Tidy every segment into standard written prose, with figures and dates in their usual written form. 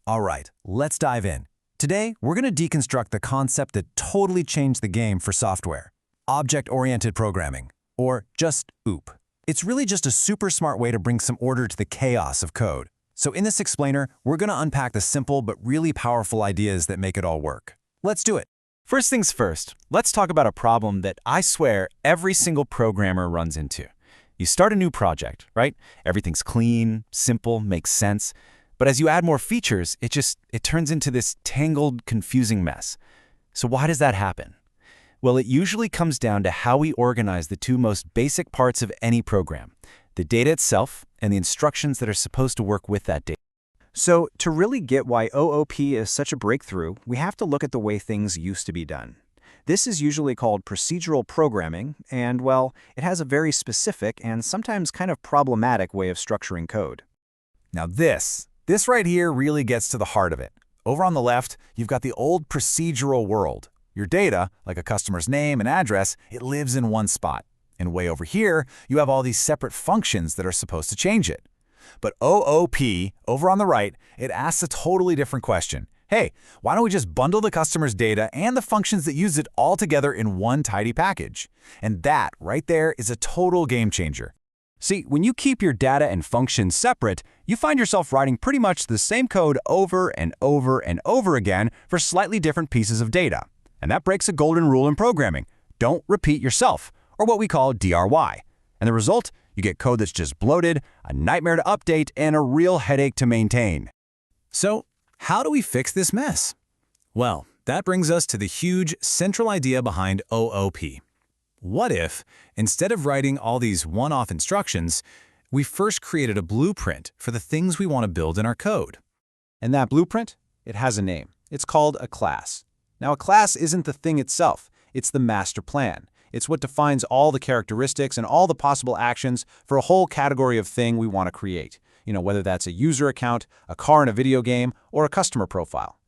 All right, let's dive in. Today, we're going to deconstruct the concept that totally changed the game for software: object-oriented programming, or just OOP. It's really just a super smart way to bring some order to the chaos of code. So in this explainer, we're going to unpack the simple but really powerful ideas that make it all work. Let's do it. First things first, let's talk about a problem that I swear every single programmer runs into. You start a new project, right? Everything's clean, simple, makes sense. But as you add more features, it turns into this tangled, confusing mess. So why does that happen? Well, it usually comes down to how we organize the two most basic parts of any program: the data itself and the instructions that are supposed to work with that data. So to really get why OOP is such a breakthrough, we have to look at the way things used to be done. This is usually called procedural programming, and, well, it has a very specific and sometimes kind of problematic way of structuring code. Now this right here really gets to the heart of it. Over on the left, you've got the old procedural world. Your data, like a customer's name and address, it lives in one spot. And way over here, you have all these separate functions that are supposed to change it. But OOP, over on the right, it asks a totally different question. Hey, why don't we just bundle the customer's data and the functions that use it all together in one tidy package? And that, right there, is a total game changer. See, when you keep your data and functions separate, you find yourself writing pretty much the same code over and over and over again for slightly different pieces of data. And that breaks a golden rule in programming: don't repeat yourself, or what we call DRY. And the result? You get code that's just bloated, a nightmare to update, and a real headache to maintain. So, how do we fix this mess? Well, that brings us to the huge central idea behind OOP. What if, instead of writing all these one-off instructions, we first created a blueprint for the things we want to build in our code? And that blueprint? It has a name. It's called a class. Now, a class isn't the thing itself. It's the master plan. It's what defines all the characteristics and all the possible actions for a whole category of thing we want to create. Whether that's a user account, a car in a video game, or a customer profile.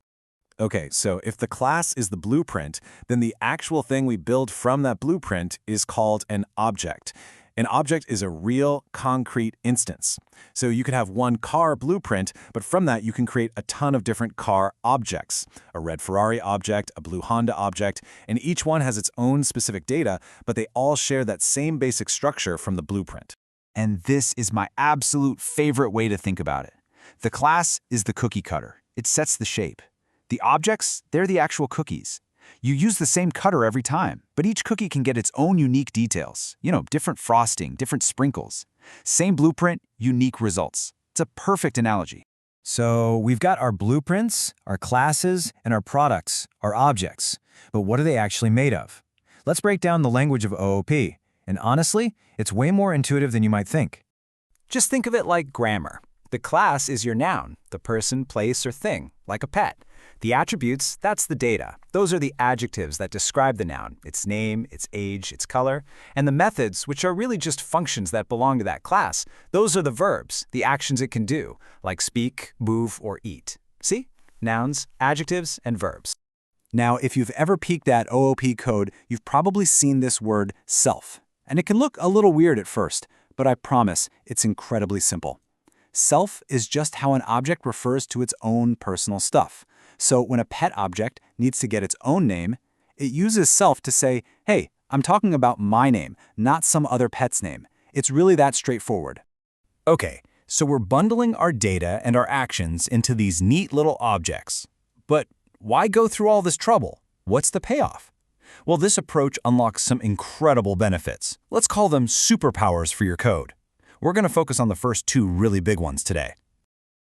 Okay, so if the class is the blueprint, then the actual thing we build from that blueprint is called an object. An object is a real, concrete instance. So you could have one car blueprint, but from that you can create a ton of different car objects. A red Ferrari object, a blue Honda object, and each one has its own specific data, but they all share that same basic structure from the blueprint. And this is my absolute favorite way to think about it. The class is the cookie cutter. It sets the shape. The objects, they're the actual cookies. You use the same cutter every time, but each cookie can get its own unique details. Different frosting, different sprinkles. Same blueprint, unique results. It's a perfect analogy. So we've got our blueprints, our classes, and our products, our objects. But what are they actually made of? Let's break down the language of OOP. And honestly, it's way more intuitive than you might think. Just think of it like grammar. The class is your noun, the person, place, or thing, like a pet. The attributes, that's the data. Those are the adjectives that describe the noun: its name, its age, its color. And the methods, which are really just functions that belong to that class, those are the verbs, the actions it can do, like speak, move, or eat. See? Nouns, adjectives, and verbs. Now, if you've ever peeked at OOP code, you've probably seen this word self. And it can look a little weird at first, but I promise it's incredibly simple. Self is just how an object refers to its own personal stuff. So when a pet object needs to get its own name, it uses self to say, hey, I'm talking about my name, not some other pet's name. It's really that straightforward. Okay, so we're bundling our data and our actions into these neat little objects. But why go through all this trouble? What's the payoff? Well, this approach unlocks some incredible benefits. Let's call them superpowers for your code. We're going to focus on the first two really big ones today.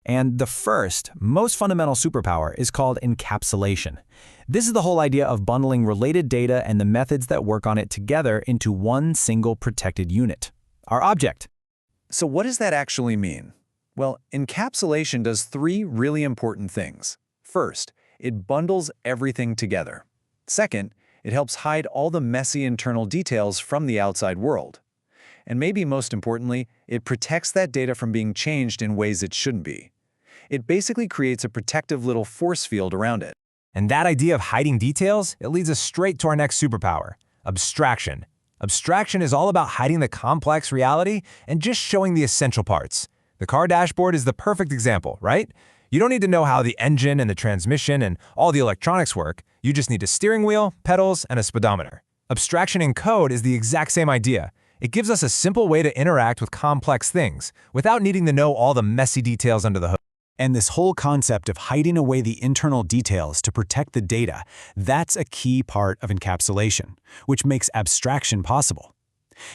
And the first, most fundamental superpower is called encapsulation. This is the whole idea of bundling related data and the methods that work on it together into one single protected unit: our object. So what does that actually mean? Well, encapsulation does three really important things. First, it bundles everything together. Second, it helps hide all the messy internal details from the outside world. And maybe most importantly, it protects that data from being changed in ways it shouldn't be. It basically creates a protective little force field around it. And that idea of hiding details, it leads us straight to our next superpower: abstraction. Abstraction is all about hiding the complex reality and just showing the essential parts. The car dashboard is the perfect example, right? You don't need to know how the engine and the transmission and all the electronics work. You just need a steering wheel, pedals, and a speedometer. Abstraction in code is the exact same idea. It gives us a simple way to interact with complex things without needing to know all the messy details under the hood. And this whole concept of hiding away the internal details to protect the data, that's a key part of encapsulation, which makes abstraction possible.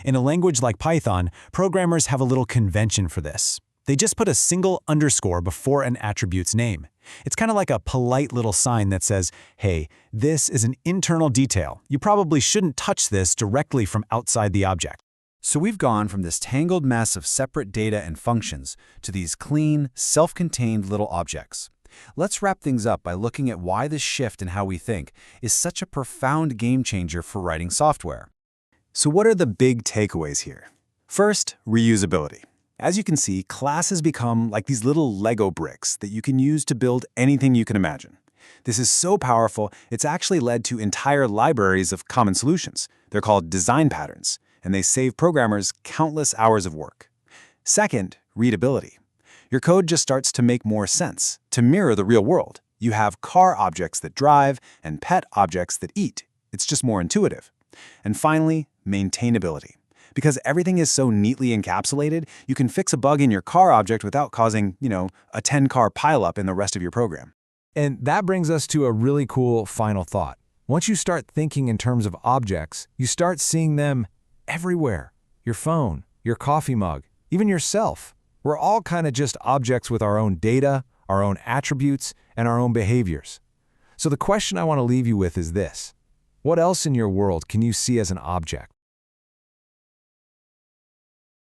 In a language like Python, programmers have a little convention for this. They just put a single underscore before an attribute's name. It's kind of like a polite little sign that says, hey, this is an internal detail. You probably shouldn't touch this directly from outside the object. So we've gone from this tangled mess of separate data and functions to these clean, self-contained little objects. Let's wrap things up by looking at why this shift in how we think is such a profound game changer for writing software. So what are the big takeaways here? First, reusability. As you can see, classes become like these little Lego bricks that you can use to build anything you can imagine. This is so powerful, it's actually led to entire libraries of common solutions. They're called design patterns, and they save programmers countless hours of work. Second, readability. Your code just starts to make more sense, to mirror the real world. You have car objects that drive and pet objects that eat. It's just more intuitive. And finally, maintainability. Because everything is so neatly encapsulated, you can fix a bug in your car object without causing, a 10-car pileup in the rest of your program. And that brings us to a really cool final thought. Once you start thinking in terms of objects, you start seeing them everywhere. Your phone, your coffee mug, even yourself. We're all kind of just objects with our own data, our own attributes, and our own behaviors. So the question I want to leave you with is this. What else in your world can you see as an object?